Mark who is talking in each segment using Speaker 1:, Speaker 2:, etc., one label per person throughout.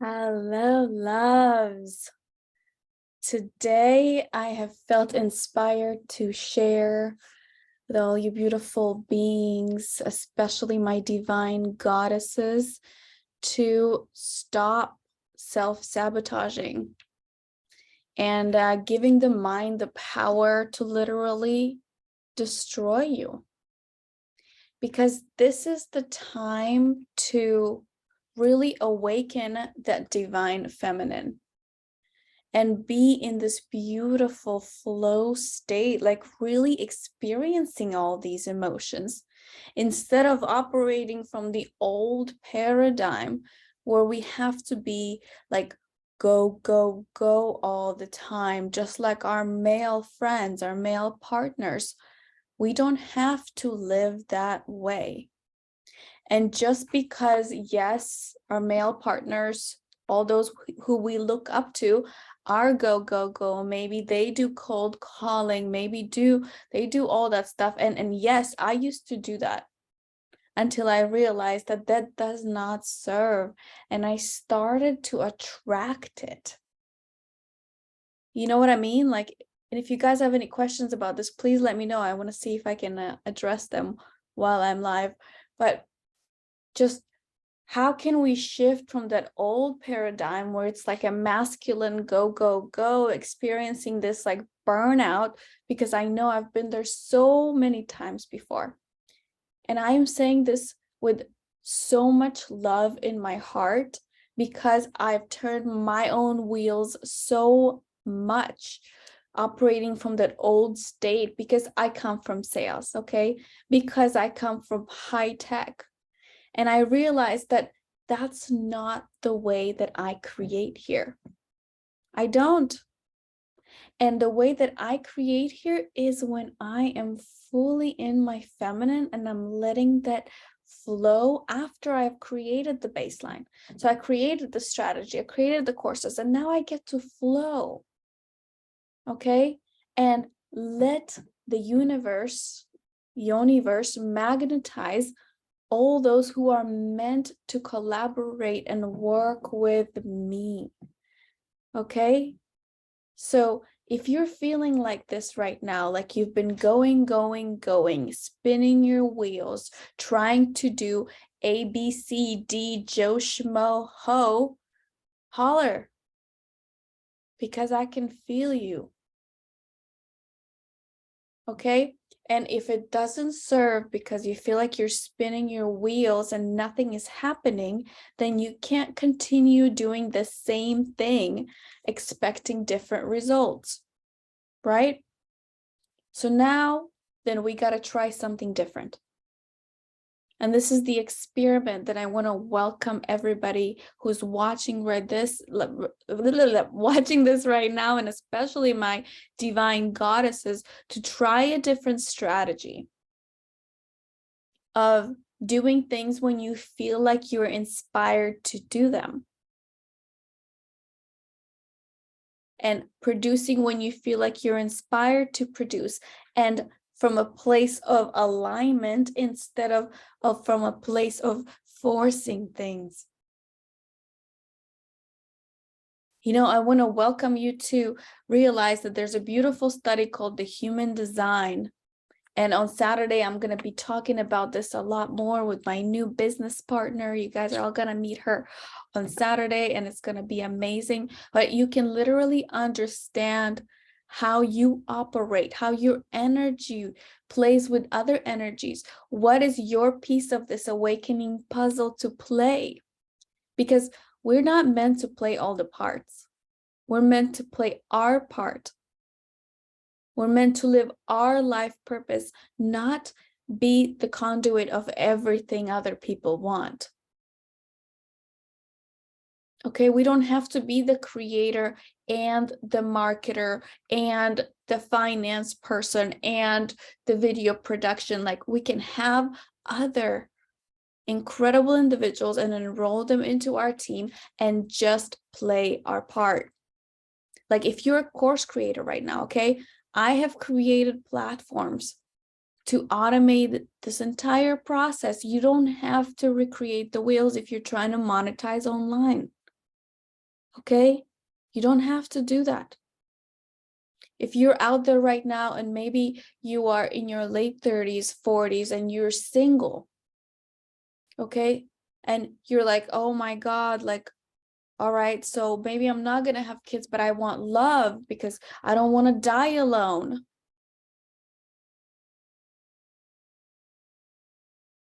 Speaker 1: Hello, loves. Today I have felt inspired to share with all you beautiful beings, especially my divine goddesses, to stop self-sabotaging and giving the mind the power to literally destroy you. Because this is the time to really awaken that divine feminine and be in this beautiful flow state, like really experiencing all these emotions instead of operating from the old paradigm where we have to be like go, go, go all the time, just like our male friends, our male partners. We don't have to live that way. And just because, yes, our male partners, all those who we look up to are go, go, go, maybe they do cold calling, maybe they do all that stuff. And yes, I used to do that until I realized that that does not serve. And I started to attract it. You know what I mean? Like, and if you guys have any questions about this, please let me know. I want to see if I can address them while I'm live. But just how can we shift from that old paradigm where it's like a masculine go, go, go, experiencing this like burnout, because I know I've been there so many times before. And I am saying this with so much love in my heart because I've turned my own wheels so much operating from that old state, because I come from sales, okay? Because I come from high tech. And I realized that that's not the way that I create here. I don't. And the way that I create here is when I am fully in my feminine and I'm letting that flow after I've created the baseline. So I created the strategy, I created the courses, and now I get to flow. Okay? And let the universe magnetize all those who are meant to collaborate and work with me. Okay? So if you're feeling like this right now, like you've been going, spinning your wheels, trying to do A, B, C, D, Joe, Schmo, Ho, holler, because I can feel you. Okay? And if it doesn't serve because you feel like you're spinning your wheels and nothing is happening, then you can't continue doing the same thing, expecting different results, right? So now, then we got to try something different. And this is the experiment that I want to welcome everybody who's watching watching this right now, and especially my divine goddesses, to try a different strategy of doing things when you feel like you're inspired to do them, and producing when you feel like you're inspired to produce, and from a place of alignment instead of from a place of forcing things. You know, I want to welcome you to realize that there's a beautiful study called The Human Design. And on Saturday, I'm going to be talking about this a lot more with my new business partner. You guys are all going to meet her on Saturday, and it's going to be amazing. But you can literally understand how you operate, how your energy plays with other energies. What is your piece of this awakening puzzle to play? Because we're not meant to play all the parts. We're meant to play our part. We're meant to live our life purpose, not be the conduit of everything other people want. Okay, we don't have to be the creator and the marketer and the finance person and the video production. Like, we can have other incredible individuals and enroll them into our team and just play our part. Like, if you're a course creator right now, okay, I have created platforms to automate this entire process. You don't have to recreate the wheels if you're trying to monetize online. Okay? You don't have to do that. If you're out there right now and maybe you are in your late 30s, 40s, and you're single, okay? And you're like, oh my God, like, all right, so maybe I'm not going to have kids, but I want love because I don't want to die alone.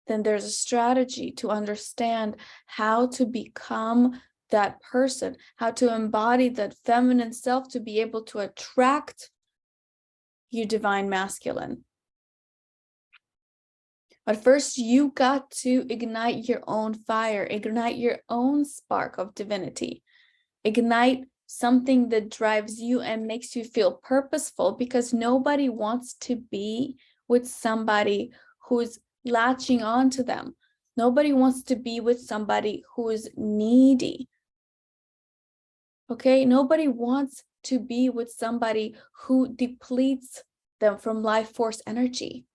Speaker 1: Then there's a strategy to understand how to become that person, how to embody that feminine self to be able to attract your divine masculine. But first, you got to ignite your own fire, ignite your own spark of divinity, ignite something that drives you and makes you feel purposeful, because nobody wants to be with somebody who's latching on to them. Nobody wants to be with somebody who is needy. Okay? Nobody wants to be with somebody who depletes them from life force energy.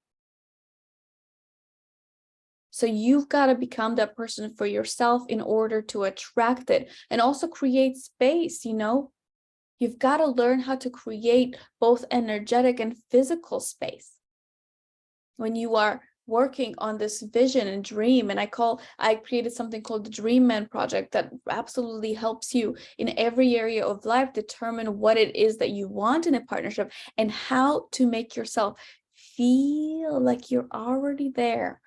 Speaker 1: So you've got to become that person for yourself in order to attract it and also create space, you know? You've got to learn how to create both energetic and physical space when you are working on this vision and dream. And I created something called the Dream Man Project that absolutely helps you in every area of life determine what it is that you want in a partnership and how to make yourself feel like you're already there.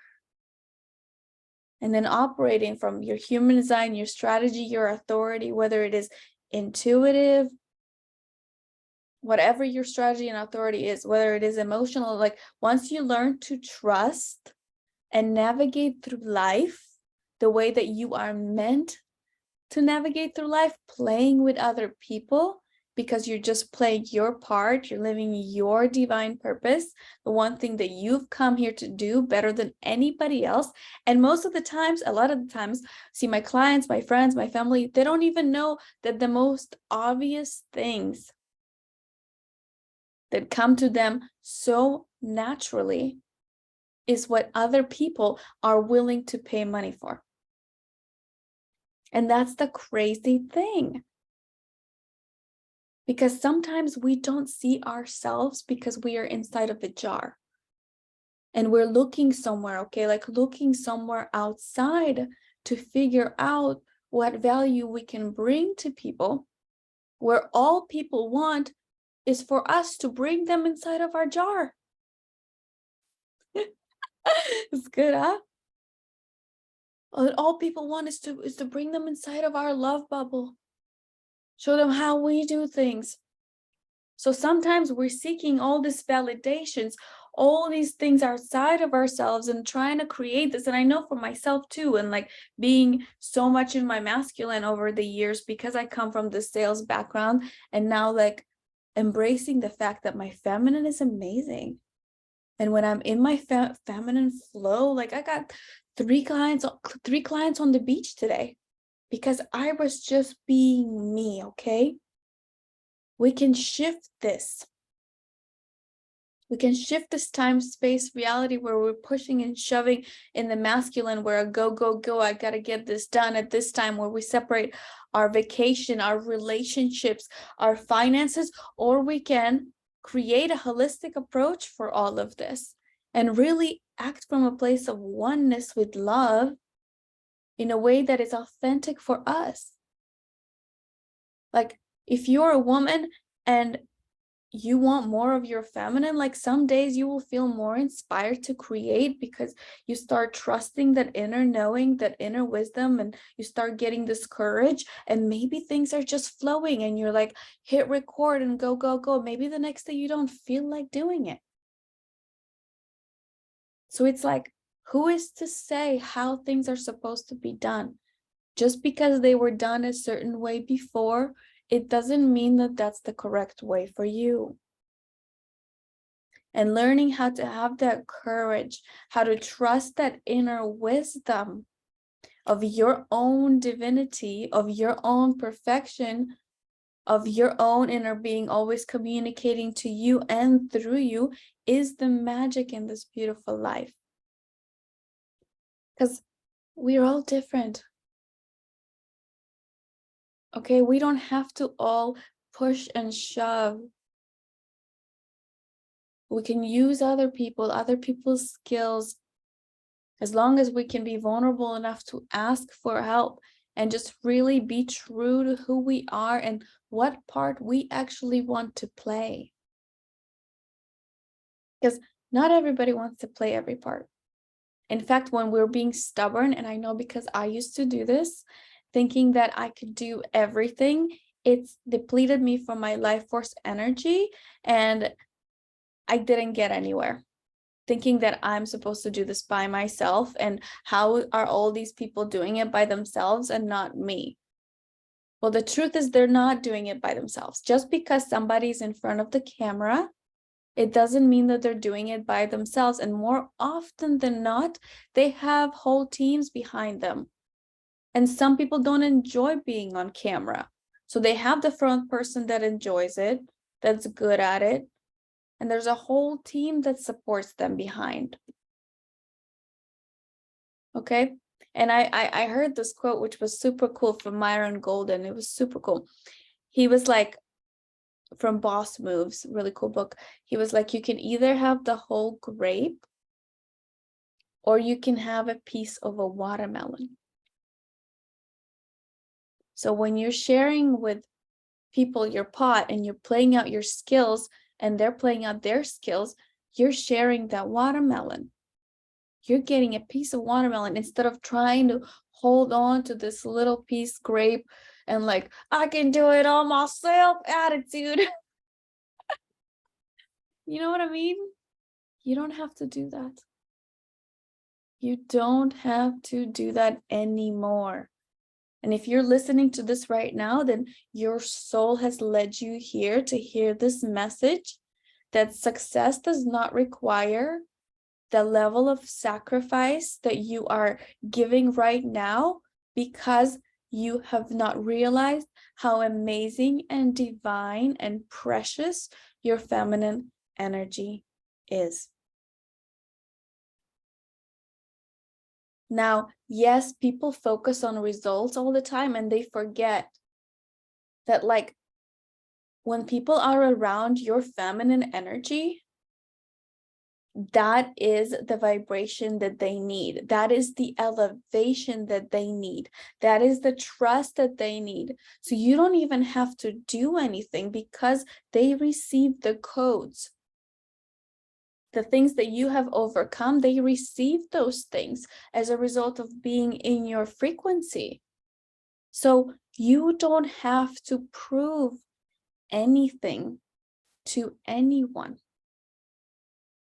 Speaker 1: And then operating from your human design, your strategy, your authority, whether it is intuitive, whatever your strategy and authority is, whether it is emotional, like once you learn to trust and navigate through life the way that you are meant to navigate through life, playing with other people, because you're just playing your part, you're living your divine purpose, the one thing that you've come here to do better than anybody else. And most of the times, a lot of the times, see my clients, my friends, my family, they don't even know that the most obvious things that come to them so naturally is what other people are willing to pay money for. And that's the crazy thing. Because sometimes we don't see ourselves because we are inside of a jar. And we're looking somewhere, okay, like looking somewhere outside to figure out what value we can bring to people, where all people want is for us to bring them inside of our jar. It's good, huh? All people want is to bring them inside of our love bubble. Show them how we do things. So sometimes we're seeking all these validations, all these things outside of ourselves and trying to create this. And I know for myself too, and like being so much in my masculine over the years, because I come from the sales background, and now like embracing the fact that my feminine is amazing. And when I'm in my feminine flow, like I got three clients on the beach today because I was just being me, okay? We can shift this. We can shift this time, space, reality where we're pushing and shoving in the masculine, where go, go, go, I got to get this done at this time, where we separate our vacation, our relationships, our finances, or we can create a holistic approach for all of this and really act from a place of oneness with love in a way that is authentic for us. Like if you're a woman and you want more of your feminine, like some days you will feel more inspired to create because you start trusting that inner knowing, that inner wisdom, and you start getting this courage, and maybe things are just flowing and you're like, hit record and go, go, go. Maybe the next day you don't feel like doing it. So it's like, who is to say how things are supposed to be done? Just because they were done a certain way before, it doesn't mean that that's the correct way for you. And learning how to have that courage, how to trust that inner wisdom of your own divinity, of your own perfection, of your own inner being always communicating to you and through you, is the magic in this beautiful life. Because we're all different. Okay, we don't have to all push and shove. We can use other people's skills, as long as we can be vulnerable enough to ask for help and just really be true to who we are and what part we actually want to play. Because not everybody wants to play every part. In fact, when we're being stubborn, and I know because I used to do this, thinking that I could do everything, it's depleted me from my life force energy, and I didn't get anywhere. Thinking that I'm supposed to do this by myself, and how are all these people doing it by themselves and not me? Well, the truth is they're not doing it by themselves. Just because somebody's in front of the camera, it doesn't mean that they're doing it by themselves. And more often than not, they have whole teams behind them. And some people don't enjoy being on camera. So they have the front person that enjoys it, that's good at it. And there's a whole team that supports them behind. Okay. And I heard this quote, which was super cool, from Myron Golden. It was super cool. He was like, from Boss Moves, really cool book. He was like, you can either have the whole grape, or you can have a piece of a watermelon. So when you're sharing with people your pot and you're playing out your skills and they're playing out their skills, you're sharing that watermelon. You're getting a piece of watermelon instead of trying to hold on to this little piece grape and like, I can do it all myself attitude. You know what I mean? You don't have to do that. You don't have to do that anymore. And if you're listening to this right now, then your soul has led you here to hear this message that success does not require the level of sacrifice that you are giving right now, because you have not realized how amazing and divine and precious your feminine energy is. Now, yes, people focus on results all the time, and they forget that, like, when people are around your feminine energy, that is the vibration that they need. That is the elevation that they need. That is the trust that they need. So you don't even have to do anything, because they receive the codes. The things that you have overcome, they receive those things as a result of being in your frequency. So you don't have to prove anything to anyone.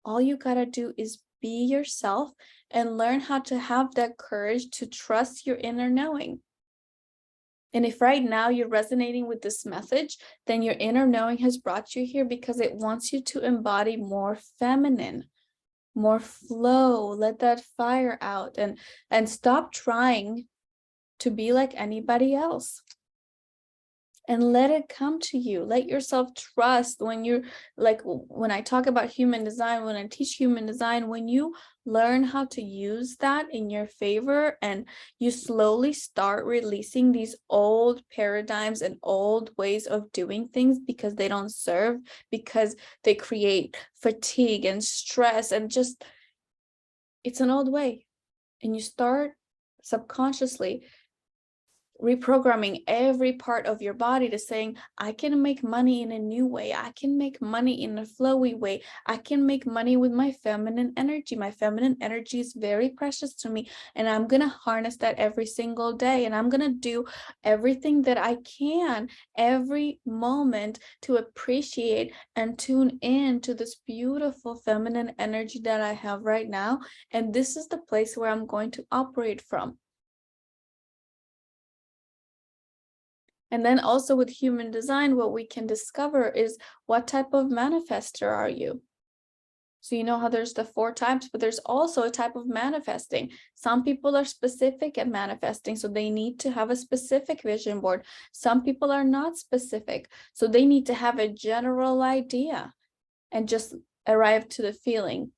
Speaker 1: All you gotta do is be yourself and learn how to have that courage to trust your inner knowing. And if right now you're resonating with this message, then your inner knowing has brought you here because it wants you to embody more feminine, more flow. Let that fire out and stop trying to be like anybody else. And let it come to you. Let yourself trust. When you're like, when I talk about human design, when I teach human design, when you learn how to use that in your favor and you slowly start releasing these old paradigms and old ways of doing things because they don't serve, because they create fatigue and stress, and just, it's an old way. And you start subconsciously reprogramming every part of your body to saying, I can make money in a new way. I can make money in a flowy way. I can make money with my feminine energy. My feminine energy is very precious to me, and I'm going to harness that every single day. And I'm going to do everything that I can every moment to appreciate and tune in to this beautiful feminine energy that I have right now. And this is the place where I'm going to operate from. And then also with human design, what we can discover is, what type of manifester are you? So you know how there's the 4 types, but there's also a type of manifesting. Some people are specific at manifesting, so they need to have a specific vision board. Some people are not specific, so they need to have a general idea and just arrive to the feeling.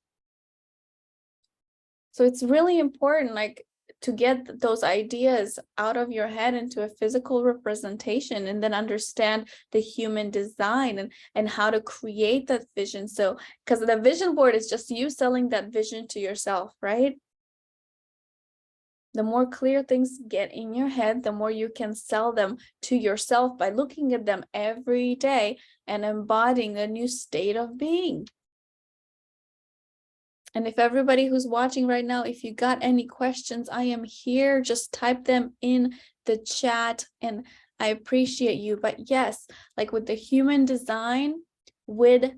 Speaker 1: So it's really important, like, to get those ideas out of your head into a physical representation, and then understand the human design and how to create that vision. So, because the vision board is just you selling that vision to yourself, right? The more clear things get in your head, the more you can sell them to yourself by looking at them every day and embodying a new state of being. And if everybody who's watching right now, if you got any questions, I am here. Just type them in the chat and I appreciate you. But yes, like with the human design, with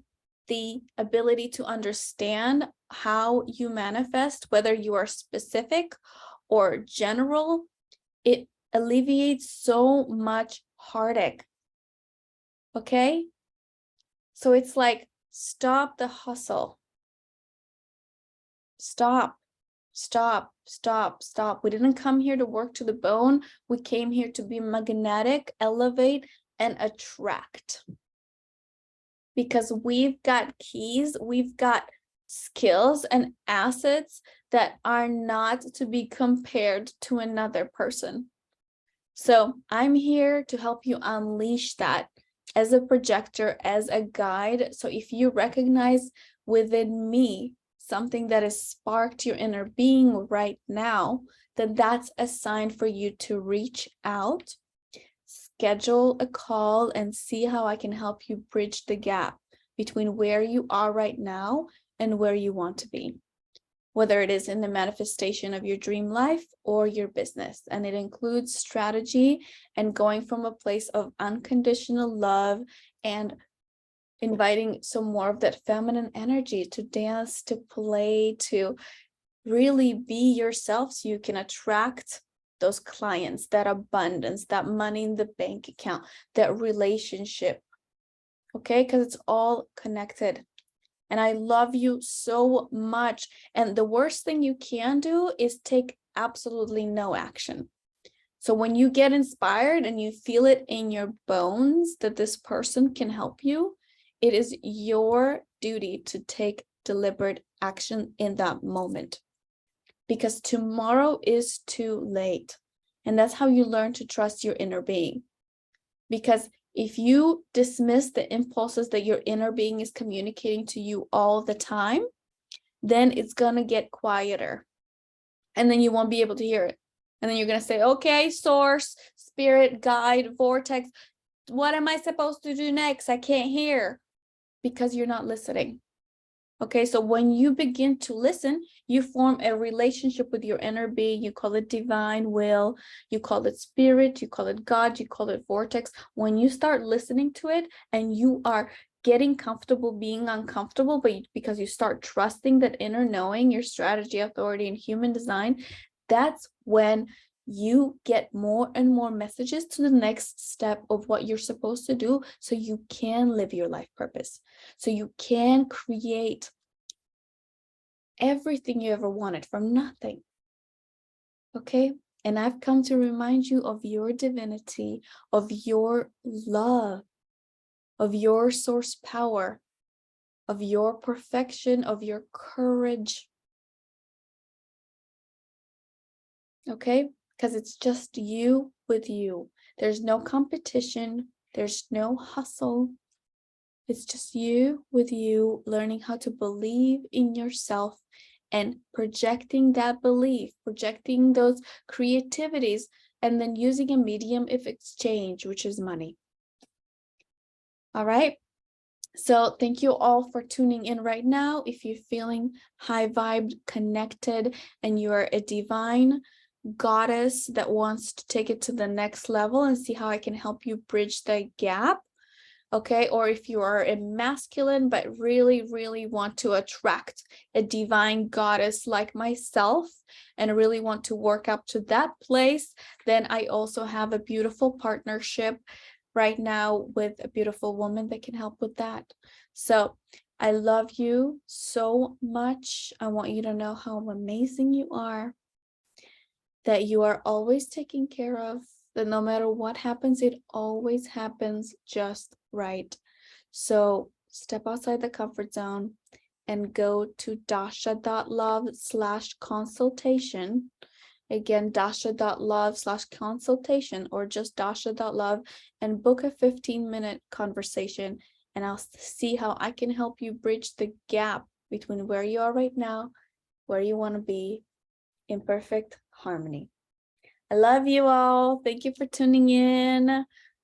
Speaker 1: the ability to understand how you manifest, whether you are specific or general, it alleviates so much heartache. Okay? So it's like, stop the hustle. Stop. We didn't come here to work to the bone. We came here to be magnetic, elevate, and attract. Because we've got keys, we've got skills and assets that are not to be compared to another person. So I'm here to help you unleash that as a projector, as a guide. So if you recognize within me something that has sparked your inner being right now, then that's a sign for you to reach out, schedule a call, and see how I can help you bridge the gap between where you are right now and where you want to be, whether it is in the manifestation of your dream life or your business. And it includes strategy and going from a place of unconditional love and inviting some more of that feminine energy to dance, to play, to really be yourself so you can attract those clients, that abundance, that money in the bank account, that relationship. Okay, because it's all connected. And I love you so much. And the worst thing you can do is take absolutely no action. So when you get inspired and you feel it in your bones that this person can help you, it is your duty to take deliberate action in that moment. Because tomorrow is too late. And that's how you learn to trust your inner being. Because if you dismiss the impulses that your inner being is communicating to you all the time, then it's going to get quieter. And then you won't be able to hear it. And then you're going to say, okay, source, spirit, guide, vortex, what am I supposed to do next? I can't hear, because you're not listening. Okay, so when you begin to listen, you form a relationship with your inner being. You call it divine will, you call it spirit, you call it God, you call it vortex. When you start listening to it and you are getting comfortable being uncomfortable, but because you start trusting that inner knowing, your strategy, authority, and human design, that's when you get more and more messages to the next step of what you're supposed to do, so you can live your life purpose, so you can create everything you ever wanted from nothing. Okay? And I've come to remind you of your divinity, of your love, of your source power, of your perfection, of your courage. Okay? Because it's just you with you. There's no competition. There's no hustle. It's just you with you, learning how to believe in yourself and projecting that belief, projecting those creativities, and then using a medium of exchange, which is money. All right. So thank you all for tuning in right now. If you're feeling high vibed, connected, and you're a divine goddess that wants to take it to the next level and see how I can help you bridge the gap. Okay, or if you are a masculine but really, really want to attract a divine goddess like myself and really want to work up to that place, then I also have a beautiful partnership right now with a beautiful woman that can help with that. So I love you so much. I want you to know how amazing you are, that you are always taken care of, that no matter what happens, it always happens just right. So step outside the comfort zone and go to dasha.love/consultation Again, dasha.love/consultation or just dasha.love and book a 15-minute conversation, and I'll see how I can help you bridge the gap between where you are right now, where you want to be, in perfect harmony. I love you all. Thank you for tuning in.